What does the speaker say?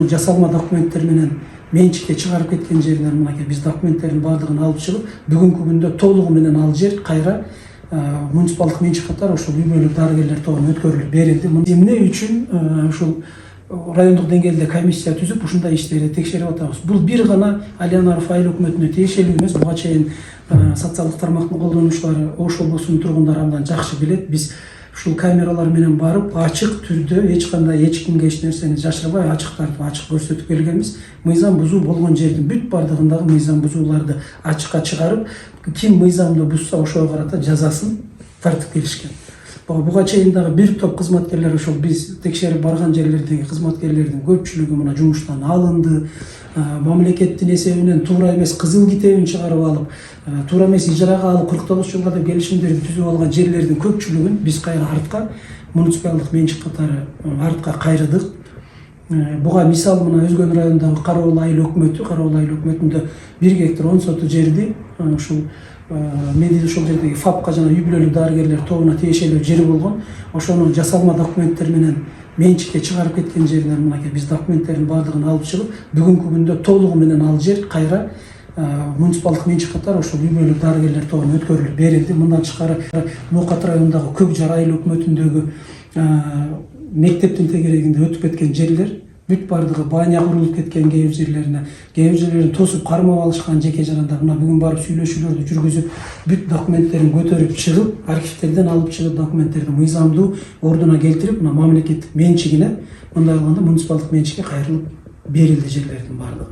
Жасалма документтер менен менчикке чыгарып кеткен жеринен мынакей биз документтердин баардыгын алып чыгып, бүгүнкү күндө толугу менен ал жер кайра муниципалдык менчик катары ошол үй бүлөлүк дарыгерлер тобуна өткөрүлүп берилди. Эмне үчүн ушул райондук деңгээлде комиссия түзүп ушундай иштерди текшерип атабыз. Бул бир гана Алиянаров айыл өкмөтүнө тиешелүү эмес. Буга чейин социалдык тармактын колдонуучулары, Ош облусунун тургундары абдан жакшы билет. Биз ушул камералар менен барып ачык түрдө эч кандай эч кимге эч нерсени жашырбай ачык тартып ачык көрсөтүп келгенбиз. Мыйзам бузуу болгон жердин бүт бардыгындагы мыйзам бузууларды ачыкка чыгарып, ким мыйзамды бузса ошого карата жазасын тартып келишкен. Буга чейин дагы бир топ кызматкерлер ошол биз текшерип барган жерлердеги кызматкерлердин көпчүлүгү мына жумуштан алынды. Мамлекеттин эсебинен туура эмес кызыл китебин чыгарып алып, туура эмес ижарага алып 49 жылга деп келишимдерди түзүп алган жерлердин көпчүлүгүн биз кайра артка муниципалдык менчик катары артка кайрыдык. Буга мисал мына Өзгөн районундагы Кароол айыл өкмөтүндө 1 гектар 10 соту жерди ушул мен ошол жердеги ФАПка жана үй бүлөлүк дарыгерлер тобуна тиешелүү жери болгон. Ошону жасалма документтер менен менчикке чыгарып кеткен жеринен мынакей биз документтердин баардыгын алып чыгып, бүгүнкү күндө толугу менен ал жер кайра муниципалдык менчик катары ошол үй бүлөлүк дарыгерлер тобуна өткөрүлүп берилди. Мындан тышкары Ноокат районундагы Көк Жар айыл өкмөтүндөгү мектептин тегерегинде өтүп кеткен жерлер бүт бардыгы баanya курулуп кеткен кээ бир жерлерин тосуп кармап алышкан жеке жарандар мына бүгүн барып сүйлөшүүлөрдү жүргүзүп, бүт документтерин көтөрүп чыгып, архивтерден алып чыгып документтерди мыйзамдуу ордуна келтирип, мына мамлекеттик менчигине, мындай кылганда муниципалдык менчикке кайрылып берилди жерлердин баардыгы.